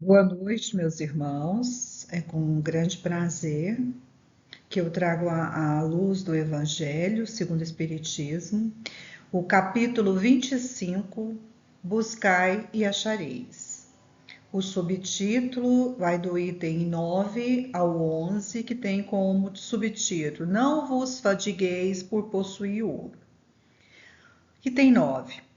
Boa noite, meus irmãos. É com um grande prazer que eu trago à luz do Evangelho segundo o Espiritismo, o capítulo 25, Buscai e achareis. O subtítulo vai do item 9 ao 11, que tem como subtítulo: Não vos fadigueis por possuir ouro. Item 9.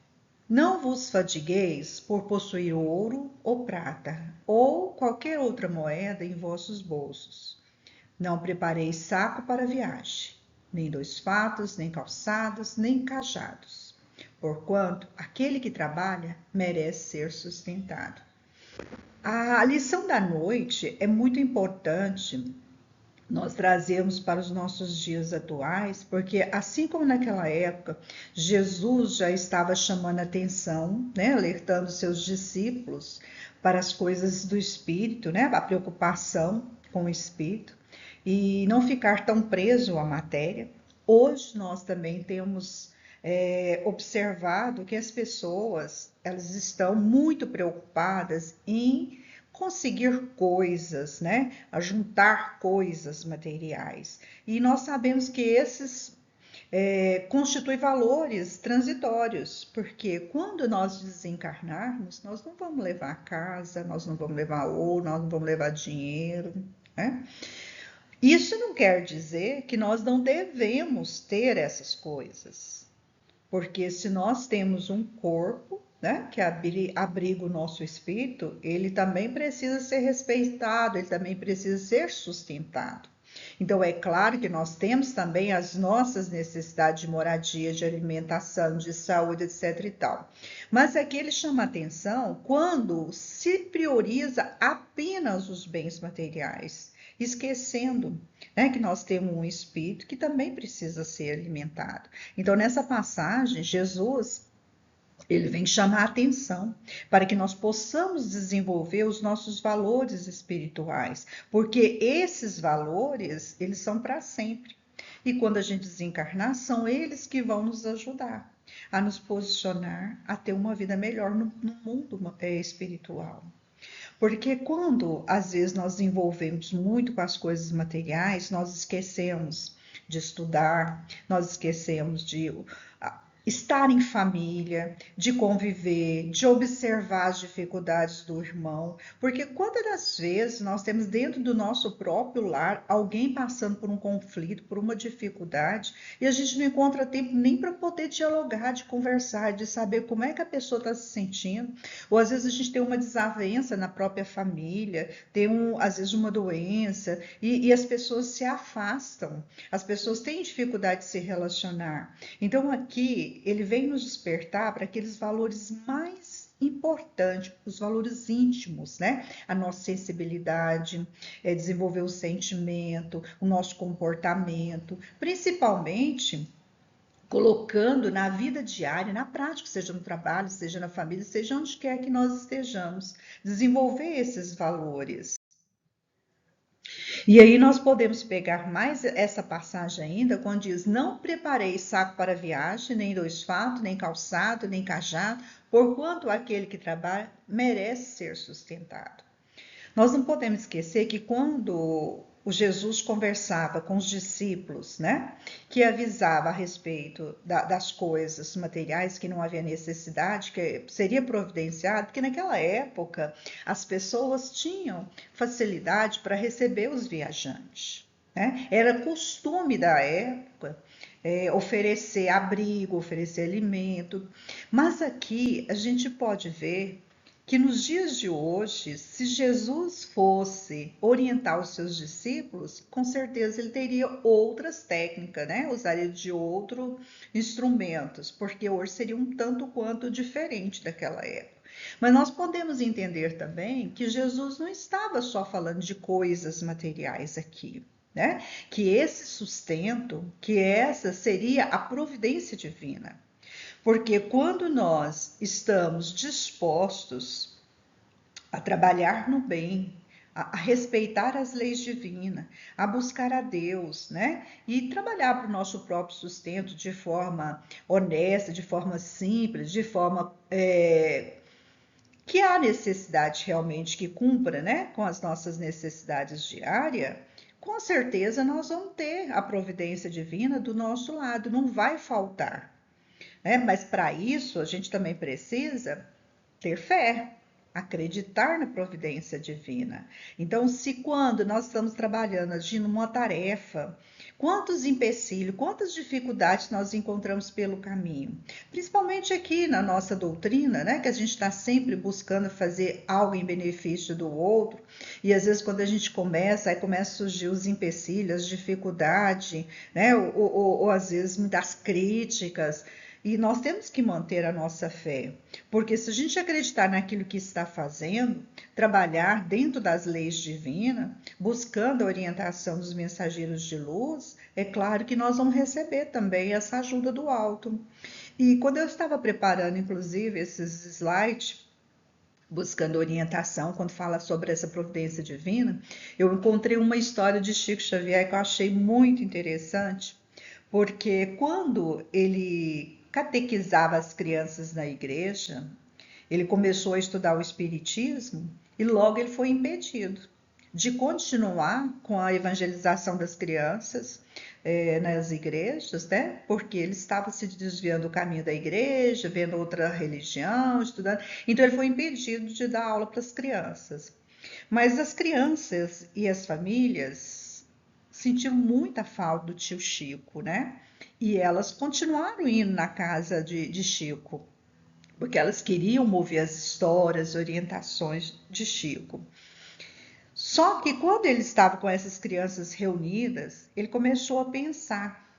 Não vos fadigueis por possuir ouro ou prata, ou qualquer outra moeda em vossos bolsos. Não prepareis saco para a viagem, nem dois fatos, nem calçados, nem cajados. Porquanto aquele que trabalha merece ser sustentado. A lição da noite é muito importante nós trazemos para os nossos dias atuais, porque assim como naquela época, Jesus já estava chamando a atenção, né, alertando seus discípulos para as coisas do espírito, né, a preocupação com o espírito e não ficar tão preso à matéria. Hoje nós também temos observado que as pessoas elas estão muito preocupadas em conseguir coisas, né? A juntar coisas materiais. E nós sabemos que esses constituem valores transitórios, porque quando nós desencarnarmos, nós não vamos levar casa, nós não vamos levar ouro, nós não vamos levar dinheiro, né? Isso não quer dizer que nós não devemos ter essas coisas, porque se nós temos um corpo, né, que abriga o nosso espírito, ele também precisa ser respeitado, ele também precisa ser sustentado. Então, é claro que nós temos também as nossas necessidades de moradia, de alimentação, de saúde, etc. e tal. Mas aqui ele chama atenção quando se prioriza apenas os bens materiais, esquecendo, né, que nós temos um espírito que também precisa ser alimentado. Então, nessa passagem, Jesus ele vem chamar a atenção para que nós possamos desenvolver os nossos valores espirituais, porque esses valores, eles são para sempre. E quando a gente desencarnar, são eles que vão nos ajudar a nos posicionar, a ter uma vida melhor no mundo espiritual. Porque quando às vezes nós envolvemos muito com as coisas materiais, nós esquecemos de estudar, nós esquecemos de estar em família, de conviver, de observar as dificuldades do irmão, porque quantas das vezes nós temos dentro do nosso próprio lar alguém passando por um conflito, por uma dificuldade, e a gente não encontra tempo nem para poder dialogar, de conversar, de saber como é que a pessoa está se sentindo, ou às vezes a gente tem uma desavença na própria família, tem às vezes uma doença, e as pessoas se afastam, as pessoas têm dificuldade de se relacionar. Então aqui ele vem nos despertar para aqueles valores mais importantes, os valores íntimos, né? A nossa sensibilidade, desenvolver o sentimento, o nosso comportamento, principalmente colocando na vida diária, na prática, seja no trabalho, seja na família, seja onde quer que nós estejamos, desenvolver esses valores. E aí nós podemos pegar mais essa passagem ainda, quando diz: Não preparei saco para viagem, nem dois fatos, nem calçado, nem cajado, porquanto aquele que trabalha merece ser sustentado. Nós não podemos esquecer que quando o Jesus conversava com os discípulos, né, que avisava a respeito das coisas materiais que não havia necessidade, que seria providenciado, porque naquela época as pessoas tinham facilidade para receber os viajantes, né? Era costume da época oferecer abrigo, oferecer alimento, mas aqui a gente pode ver que nos dias de hoje, se Jesus fosse orientar os seus discípulos, com certeza ele teria outras técnicas, né? Usaria de outros instrumentos, porque hoje seria um tanto quanto diferente daquela época. Mas nós podemos entender também que Jesus não estava só falando de coisas materiais aqui, né? Que esse sustento, que essa seria a providência divina. Porque quando nós estamos dispostos a trabalhar no bem, a respeitar as leis divinas, a buscar a Deus, né? E trabalhar para o nosso próprio sustento de forma honesta, de forma simples, de forma que há necessidade realmente que cumpra, né, com as nossas necessidades diárias, com certeza nós vamos ter a providência divina do nosso lado, não vai faltar, né? Mas para isso a gente também precisa ter fé, acreditar na providência divina. Então, se quando nós estamos trabalhando, agindo uma tarefa, quantos empecilhos, quantas dificuldades nós encontramos pelo caminho, principalmente aqui na nossa doutrina, né, que a gente está sempre buscando fazer algo em benefício do outro, e às vezes quando a gente começa, aí começa a surgir os empecilhos, as dificuldades, né, ou às vezes muitas críticas, e nós temos que manter a nossa fé, porque se a gente acreditar naquilo que está fazendo, trabalhar dentro das leis divinas, buscando a orientação dos mensageiros de luz, é claro que nós vamos receber também essa ajuda do alto. E quando eu estava preparando, inclusive, esses slides, buscando orientação, quando fala sobre essa providência divina, eu encontrei uma história de Chico Xavier que eu achei muito interessante, porque quando ele catequizava as crianças na igreja, ele começou a estudar o Espiritismo e logo ele foi impedido de continuar com a evangelização das crianças nas igrejas, né? Porque ele estava se desviando do caminho da igreja, vendo outra religião, estudando. Então ele foi impedido de dar aula para as crianças. Mas as crianças e as famílias sentiram muita falta do tio Chico, né? E elas continuaram indo na casa de Chico, porque elas queriam ouvir as histórias, orientações de Chico. Só que quando ele estava com essas crianças reunidas, ele começou a pensar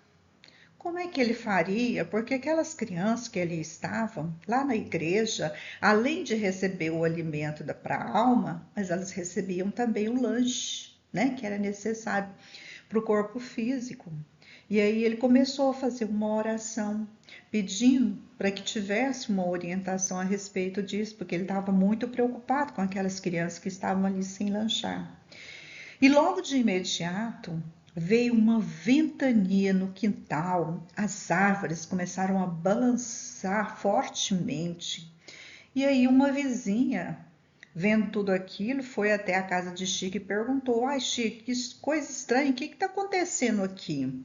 como é que ele faria, porque aquelas crianças que ali estavam, lá na igreja, além de receber o alimento para a alma, mas elas recebiam também o lanche, né, que era necessário para o corpo físico. E aí ele começou a fazer uma oração, pedindo para que tivesse uma orientação a respeito disso, porque ele estava muito preocupado com aquelas crianças que estavam ali sem lanchar. E logo de imediato veio uma ventania no quintal, as árvores começaram a balançar fortemente. E aí uma vizinha, vendo tudo aquilo, foi até a casa de Chico e perguntou: "Ai, Chico, que coisa estranha, o que está acontecendo aqui?"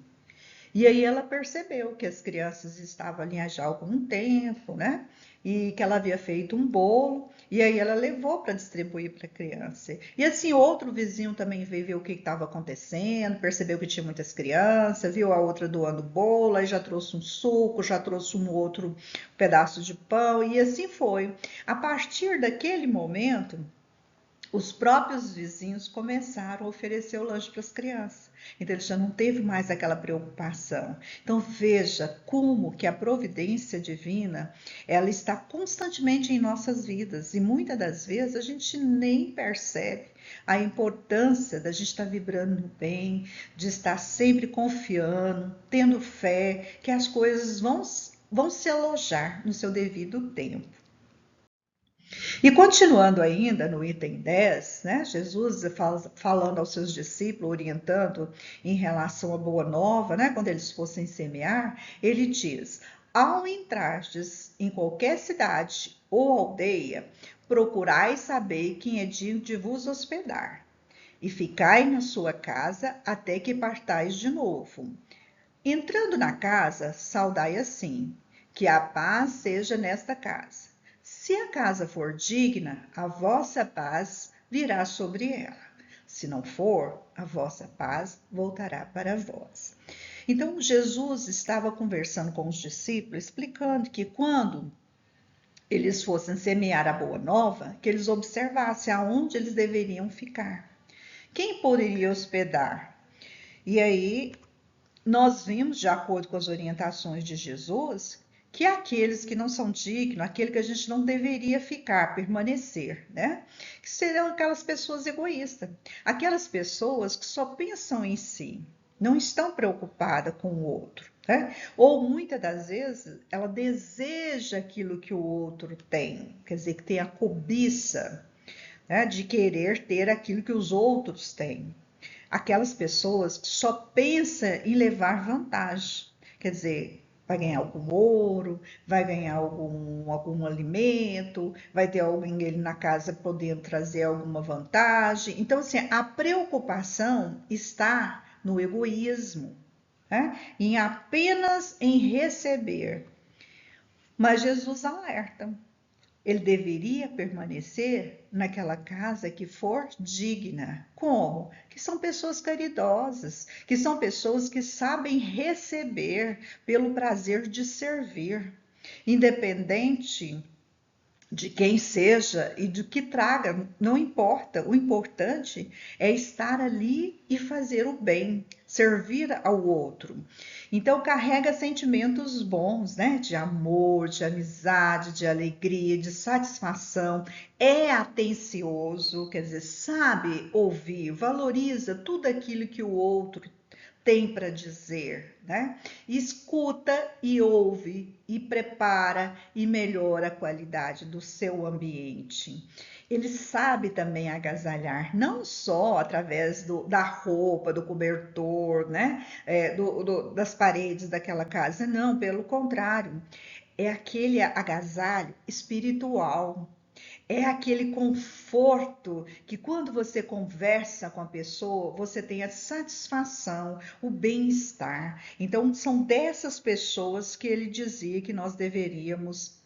E aí ela percebeu que as crianças estavam ali já há algum tempo, né? E que ela havia feito um bolo, e aí ela levou para distribuir para a criança. E assim, outro vizinho também veio ver o que estava acontecendo, percebeu que tinha muitas crianças, viu a outra doando bolo, aí já trouxe um suco, já trouxe um outro pedaço de pão, e assim foi. A partir daquele momento, os próprios vizinhos começaram a oferecer o lanche para as crianças. Então ele já não teve mais aquela preocupação. Então veja como que a providência divina, ela está constantemente em nossas vidas e muitas das vezes a gente nem percebe a importância da gente estar vibrando no bem, de estar sempre confiando, tendo fé que as coisas vão se alojar no seu devido tempo. E continuando ainda no item 10, né, Jesus falando aos seus discípulos, orientando em relação à boa nova, né, quando eles fossem semear, ele diz: ao entrardes em qualquer cidade ou aldeia, procurai saber quem é digno de vos hospedar, e ficai na sua casa até que partais de novo. Entrando na casa, saudai assim: que a paz seja nesta casa. Se a casa for digna, a vossa paz virá sobre ela. Se não for, a vossa paz voltará para vós. Então, Jesus estava conversando com os discípulos, explicando que quando eles fossem semear a boa nova, que eles observassem aonde eles deveriam ficar. Quem poderia hospedar? E aí nós vimos, de acordo com as orientações de Jesus, que aqueles que não são dignos, aquele que a gente não deveria ficar, permanecer, né? Que seriam aquelas pessoas egoístas, aquelas pessoas que só pensam em si, não estão preocupadas com o outro, né? Ou muitas das vezes ela deseja aquilo que o outro tem, quer dizer, que tem a cobiça, né, de querer ter aquilo que os outros têm. Aquelas pessoas que só pensam em levar vantagem, quer dizer, vai ganhar algum ouro, vai ganhar algum alimento, vai ter alguém ali na casa podendo trazer alguma vantagem. Então, assim, a preocupação está no egoísmo, né? Em apenas em receber. Mas Jesus alerta. Ele deveria permanecer naquela casa que for digna. Como? Que são pessoas caridosas, que são pessoas que sabem receber pelo prazer de servir, independente de quem seja e do que traga, não importa. O importante é estar ali e fazer o bem, servir ao outro. Então carrega sentimentos bons, né? De amor, de amizade, de alegria, de satisfação. É atencioso, quer dizer, sabe ouvir, valoriza tudo aquilo que o outro tem para dizer, né? Escuta e ouve e prepara e melhora a qualidade do seu ambiente. Ele sabe também agasalhar, não só através da roupa, do cobertor, né? Das paredes daquela casa, não, pelo contrário, é aquele agasalho espiritual. É aquele conforto que quando você conversa com a pessoa, você tem a satisfação, o bem-estar. Então, são dessas pessoas que ele dizia que nós deveríamos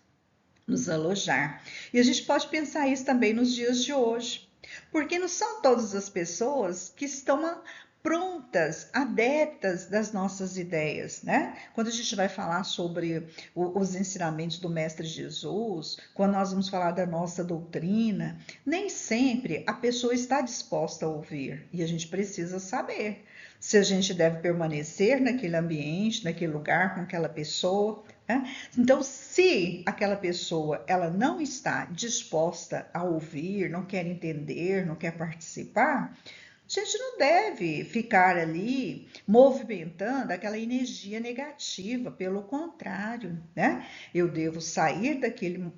nos alojar. E a gente pode pensar isso também nos dias de hoje, porque não são todas as pessoas que estão prontas, adeptas das nossas ideias, né? Quando a gente vai falar sobre os ensinamentos do Mestre Jesus, quando nós vamos falar da nossa doutrina, nem sempre a pessoa está disposta a ouvir, e a gente precisa saber se a gente deve permanecer naquele ambiente, naquele lugar, com aquela pessoa, né? Então, se aquela pessoa ela não está disposta a ouvir, não quer entender, não quer participar, a gente não deve ficar ali movimentando aquela energia negativa, pelo contrário, né? Eu devo sair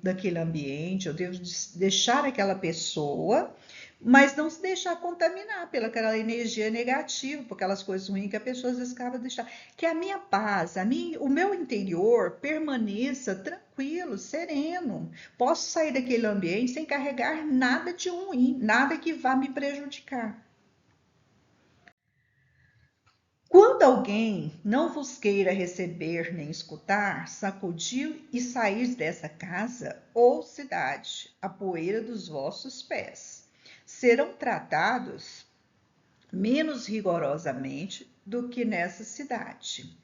daquele ambiente, eu devo deixar aquela pessoa, mas não se deixar contaminar pelaquela energia negativa, por aquelas coisas ruins que a pessoa às vezes acaba de deixar. Que a minha paz, o meu interior permaneça tranquilo, sereno. Posso sair daquele ambiente sem carregar nada de ruim, nada que vá me prejudicar. Quando alguém não vos queira receber nem escutar, sacudiu e saís dessa casa ou cidade, a poeira dos vossos pés. Serão tratados menos rigorosamente do que nessa cidade.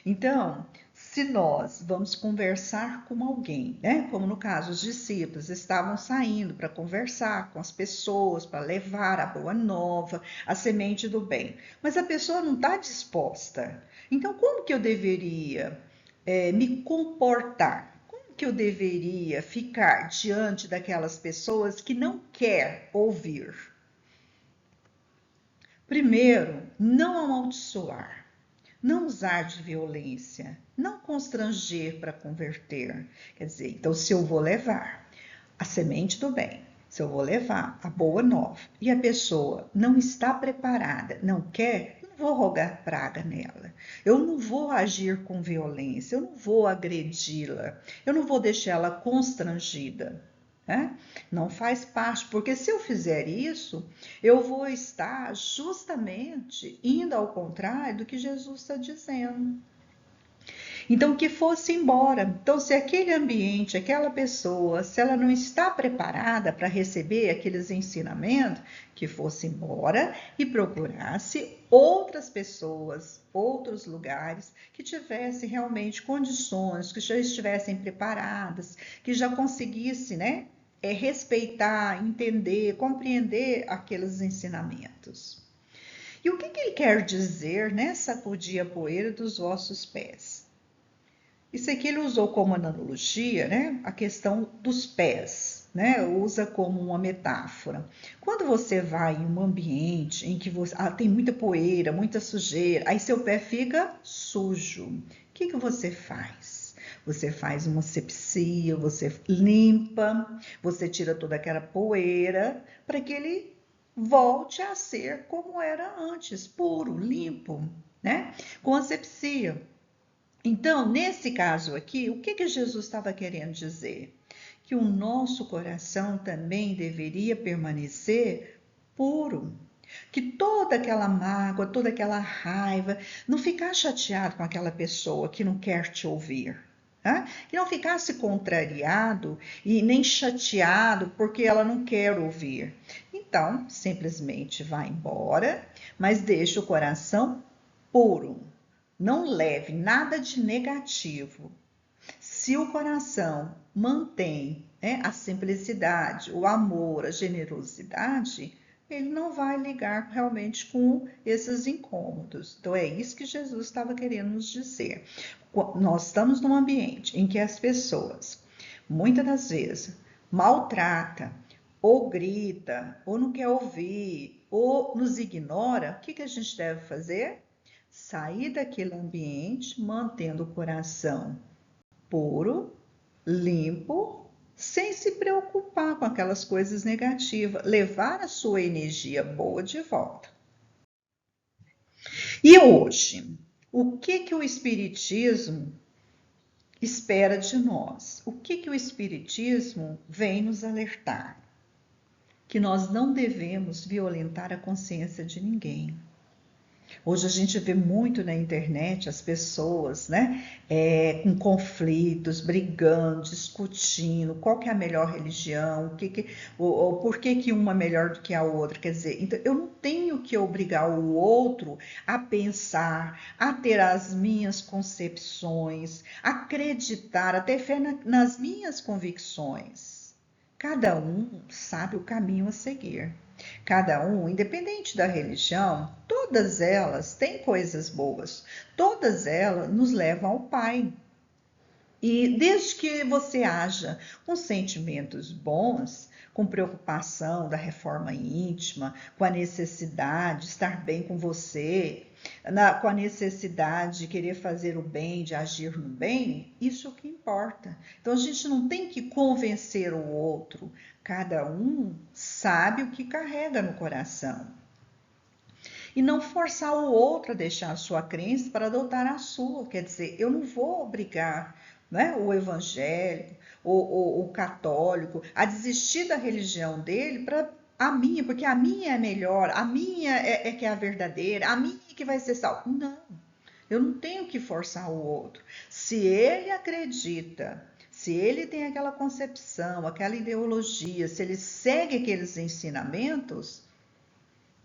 Então, se nós vamos conversar com alguém, né? Como no caso, os discípulos estavam saindo para conversar com as pessoas, para levar a boa nova, a semente do bem, mas a pessoa não está disposta. Então, como que eu deveria me comportar? Como que eu deveria ficar diante daquelas pessoas que não quer ouvir? Primeiro, não amaldiçoar, não usar de violência, não constranger para converter. Quer dizer, então, se eu vou levar a semente do bem, se eu vou levar a boa nova e a pessoa não está preparada, não quer, eu não vou rogar praga nela, eu não vou agir com violência, eu não vou agredi-la, eu não vou deixar ela constrangida. Né? Não faz parte, porque se eu fizer isso, eu vou estar justamente indo ao contrário do que Jesus está dizendo. Então, que fosse embora. Então, se aquele ambiente, aquela pessoa, se ela não está preparada para receber aqueles ensinamentos, que fosse embora e procurasse outras pessoas, outros lugares que tivessem realmente condições, que já estivessem preparadas, que já conseguisse, né, respeitar, entender, compreender aqueles ensinamentos. E o que ele quer dizer, né, sacudir a poeira dos vossos pés? Isso aqui ele usou como analogia, né, a questão dos pés, né, usa como uma metáfora. Quando você vai em um ambiente em que tem muita poeira, muita sujeira, aí seu pé fica sujo, o que você faz? Você faz uma asepsia, você limpa, você tira toda aquela poeira para que ele volte a ser como era antes, puro, limpo, né? Com asepsia. Então, nesse caso aqui, o que Jesus estava querendo dizer? Que o nosso coração também deveria permanecer puro. Que toda aquela mágoa, toda aquela raiva, não ficar chateado com aquela pessoa que não quer te ouvir. Tá? Que não ficasse contrariado e nem chateado porque ela não quer ouvir. Então, simplesmente vá embora, mas deixe o coração puro. Não leve nada de negativo. Se o coração mantém, né, a simplicidade, o amor, a generosidade, ele não vai ligar realmente com esses incômodos. Então é isso que Jesus estava querendo nos dizer. Nós estamos num ambiente em que as pessoas, muitas das vezes, maltrata, ou grita, ou não quer ouvir, ou nos ignora. O que a gente deve fazer? Sair daquele ambiente, mantendo o coração puro, limpo, sem se preocupar com aquelas coisas negativas, levar a sua energia boa de volta. E hoje, o que o Espiritismo espera de nós? O que o Espiritismo vem nos alertar? Que nós não devemos violentar a consciência de ninguém. Hoje a gente vê muito na internet as pessoas, né, com conflitos, brigando, discutindo qual que é a melhor religião, ou por que uma é melhor do que a outra. Quer dizer, então eu não tenho que obrigar o outro a pensar, a ter as minhas concepções, acreditar, a ter fé nas minhas convicções. Cada um sabe o caminho a seguir. Cada um, independente da religião, todas elas têm coisas boas, todas elas nos levam ao Pai. E desde que você haja com sentimentos bons, com preocupação da reforma íntima, com a necessidade de estar bem com você, com a necessidade de querer fazer o bem, de agir no bem, isso é o que importa. Então a gente não tem que convencer o outro, cada um sabe o que carrega no coração. E não forçar o outro a deixar a sua crença para adotar a sua. Quer dizer, eu não vou obrigar, né, o evangélico, o católico, a desistir da religião dele para a minha, porque a minha é melhor, a minha é que é a verdadeira, a minha é que vai ser salva. Não, eu não tenho que forçar o outro. Se ele acredita, se ele tem aquela concepção, aquela ideologia, se ele segue aqueles ensinamentos,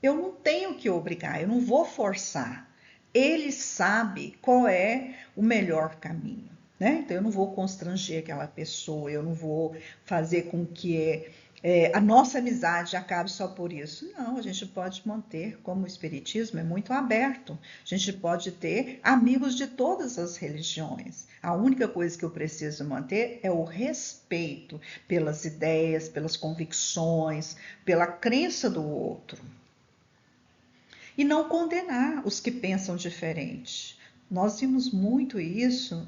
eu não tenho que obrigar, eu não vou forçar. Ele sabe qual é o melhor caminho, né? Então eu não vou constranger aquela pessoa, eu não vou fazer com que a nossa amizade acabe só por isso. Não, a gente pode manter, como o Espiritismo é muito aberto, a gente pode ter amigos de todas as religiões. A única coisa que eu preciso manter é o respeito pelas ideias, pelas convicções, pela crença do outro. E não condenar os que pensam diferente. Nós vimos muito isso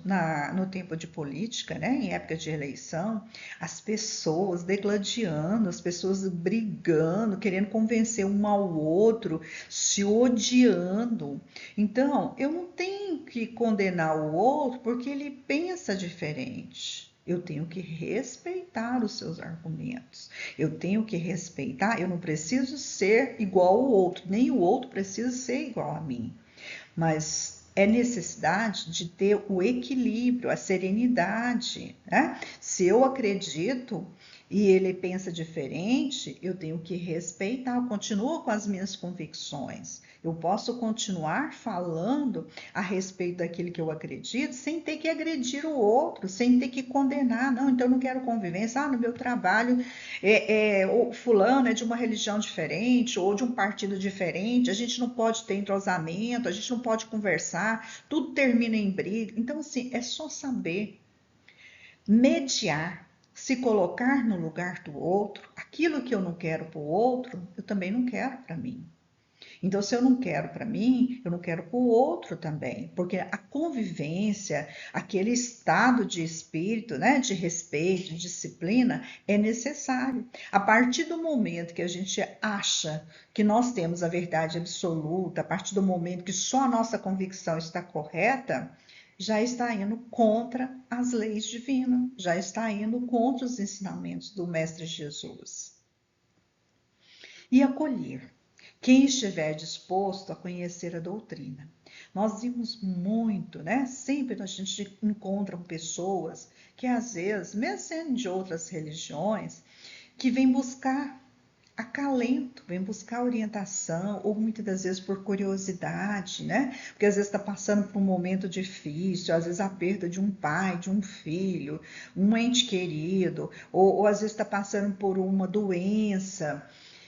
no tempo de política, né? Em época de eleição, as pessoas degladiando, as pessoas brigando, querendo convencer um ao outro, se odiando. Então, eu não tenho que condenar o outro porque ele pensa diferente. Eu tenho que respeitar os seus argumentos. Eu tenho que respeitar, eu não preciso ser igual ao outro, nem o outro precisa ser igual a mim. Mas é necessidade de ter o equilíbrio, a serenidade, né? Se eu acredito e ele pensa diferente, eu tenho que respeitar, eu continuo com as minhas convicções. Eu posso continuar falando a respeito daquilo que eu acredito sem ter que agredir o outro, sem ter que condenar. Não, então eu não quero convivência. No meu trabalho, o fulano é de uma religião diferente ou de um partido diferente, a gente não pode ter entrosamento, a gente não pode conversar, tudo termina em briga. Então, assim, é só saber mediar, se colocar no lugar do outro. Aquilo que eu não quero para o outro, eu também não quero para mim. Então, se eu não quero para mim, eu não quero para o outro também, porque a convivência, aquele estado de espírito, né, de respeito, de disciplina, é necessário. A partir do momento que a gente acha que nós temos a verdade absoluta, a partir do momento que só a nossa convicção está correta, já está indo contra as leis divinas, já está indo contra os ensinamentos do Mestre Jesus. E acolher quem estiver disposto a conhecer a doutrina. Nós vimos muito, né? Sempre a gente encontra pessoas que às vezes, mesmo sendo de outras religiões, que vêm buscar acalento, vem buscar orientação, ou muitas das vezes por curiosidade, né? Porque às vezes está passando por um momento difícil, às vezes a perda de um pai, de um filho, um ente querido, ou às vezes está passando por uma doença.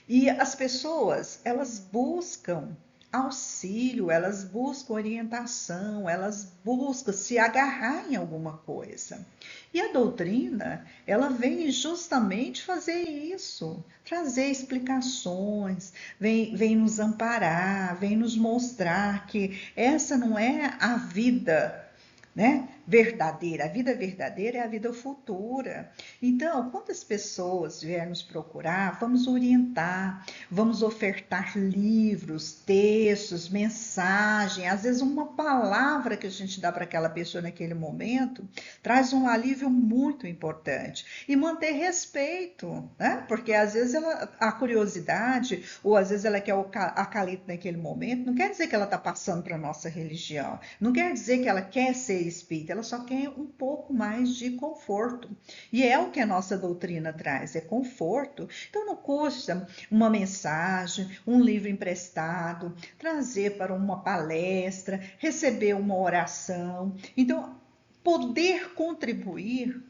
E as pessoas, elas buscam auxílio, elas buscam orientação, elas buscam se agarrar em alguma coisa. E a doutrina, ela vem justamente fazer isso, trazer explicações, vem nos amparar, vem nos mostrar que essa não é a vida, né, verdadeira. A vida verdadeira é a vida futura. Então, quando as pessoas vierem nos procurar, vamos orientar, vamos ofertar livros, textos, mensagem, às vezes uma palavra que a gente dá para aquela pessoa naquele momento traz um alívio muito importante. E manter respeito, né? Porque às vezes a curiosidade, ou às vezes ela quer o acalento naquele momento, não quer dizer que ela está passando para a nossa religião, não quer dizer que ela quer ser espírita, ela só quer um pouco mais de conforto. E é o que a nossa doutrina traz, é conforto. Então não custa uma mensagem, um livro emprestado, trazer para uma palestra, receber uma oração. Então, poder contribuir,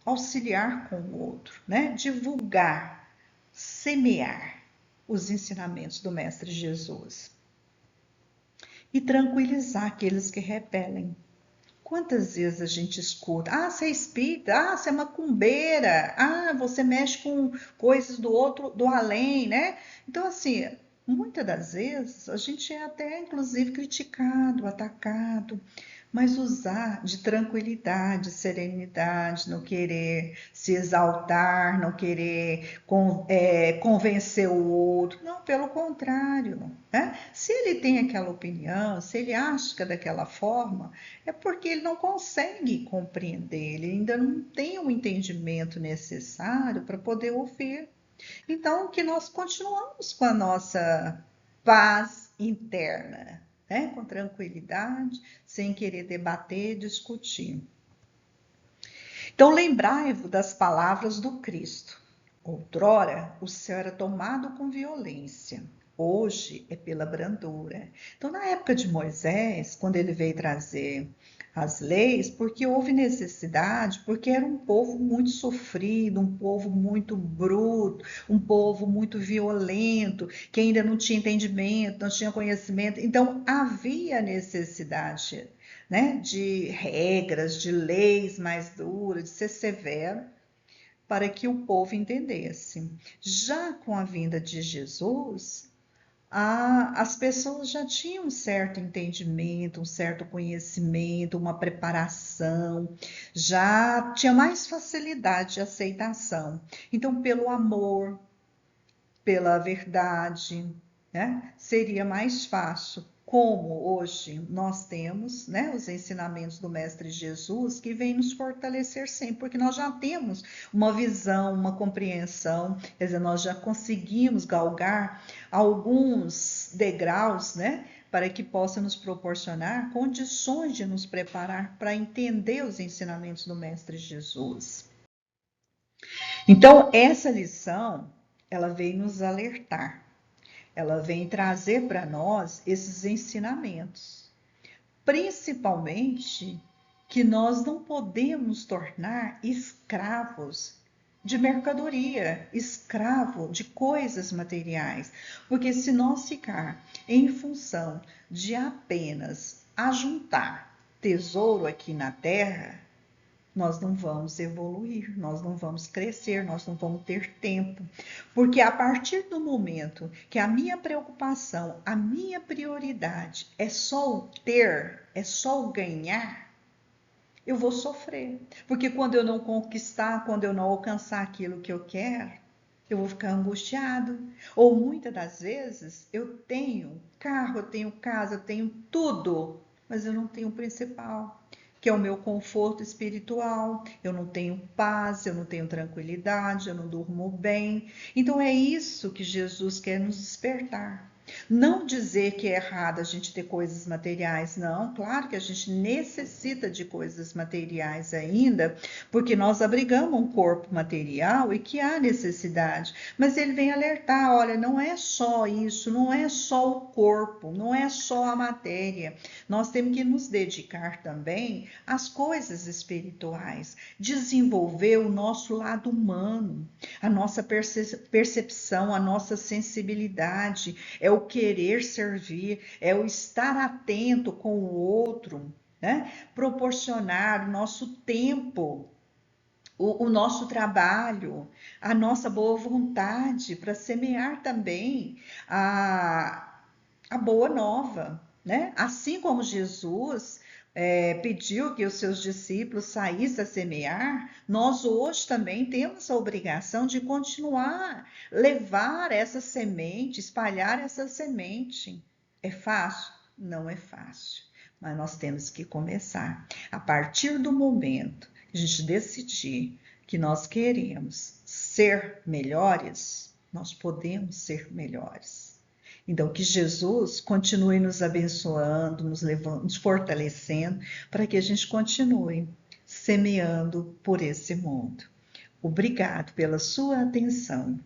auxiliar com o outro, né? Divulgar, semear os ensinamentos do Mestre Jesus. E tranquilizar aqueles que repelem. Quantas vezes a gente escuta, você é espírita, você é macumbeira, você mexe com coisas do outro, do além, né? Então, assim, muitas das vezes a gente é até, inclusive, criticado, atacado, mas usar de tranquilidade, serenidade, não querer se exaltar, não querer convencer o outro, não, pelo contrário, né? Se ele tem aquela opinião, se ele acha que é daquela forma, é porque ele não consegue compreender, ele ainda não tem o entendimento necessário para poder ouvir. Então, que nós continuamos com a nossa paz interna, né? Com tranquilidade, sem querer debater, discutir. Então, lembrai-vos das palavras do Cristo. Outrora, o céu era tomado com violência, hoje é pela brandura. Então, na época de Moisés, quando ele veio trazer as leis, porque houve necessidade, porque era um povo muito sofrido, um povo muito bruto, um povo muito violento, que ainda não tinha entendimento, não tinha conhecimento. Então, havia necessidade, né, de regras, de leis mais duras, de ser severo, para que o povo entendesse. Já com a vinda de Jesus, as pessoas já tinham um certo entendimento, um certo conhecimento, uma preparação, já tinha mais facilidade de aceitação. Então, pelo amor, pela verdade, né, seria mais fácil. Como hoje nós temos, né, os ensinamentos do Mestre Jesus que vem nos fortalecer sempre, porque nós já temos uma visão, uma compreensão, quer dizer, nós já conseguimos galgar alguns degraus, né, para que possa nos proporcionar condições de nos preparar para entender os ensinamentos do Mestre Jesus. Então, essa lição, ela vem nos alertar, ela vem trazer para nós esses ensinamentos, principalmente que nós não podemos tornar escravos de mercadoria, escravo de coisas materiais, porque se nós ficar em função de apenas ajuntar tesouro aqui na terra, nós não vamos evoluir, nós não vamos crescer, nós não vamos ter tempo. Porque a partir do momento que a minha preocupação, a minha prioridade é só o ter, é só o ganhar, eu vou sofrer. Porque quando eu não conquistar, quando eu não alcançar aquilo que eu quero, eu vou ficar angustiado. Ou muitas das vezes eu tenho carro, eu tenho casa, eu tenho tudo, mas eu não tenho o principal, que é o meu conforto espiritual. Eu não tenho paz, eu não tenho tranquilidade, eu não durmo bem. Então é isso que Jesus quer nos despertar. Não dizer que é errado a gente ter coisas materiais, não. Claro que a gente necessita de coisas materiais ainda, porque nós abrigamos um corpo material e que há necessidade. Mas ele vem alertar: olha, não é só isso, não é só o corpo, não é só a matéria. Nós temos que nos dedicar também às coisas espirituais, desenvolver o nosso lado humano, a nossa percepção, a nossa sensibilidade, é o querer servir, é o estar atento com o outro, né? Proporcionar o nosso tempo, o nosso trabalho, a nossa boa vontade para semear também a boa nova, né? Assim como Jesus pediu que os seus discípulos saíssem a semear, nós hoje também temos a obrigação de continuar, levar essa semente, espalhar essa semente. É fácil? Não é fácil, mas nós temos que começar. A partir do momento que a gente decidir que nós queremos ser melhores, nós podemos ser melhores. Então, que Jesus continue nos abençoando, nos levando, nos fortalecendo, para que a gente continue semeando por esse mundo. Obrigado pela sua atenção.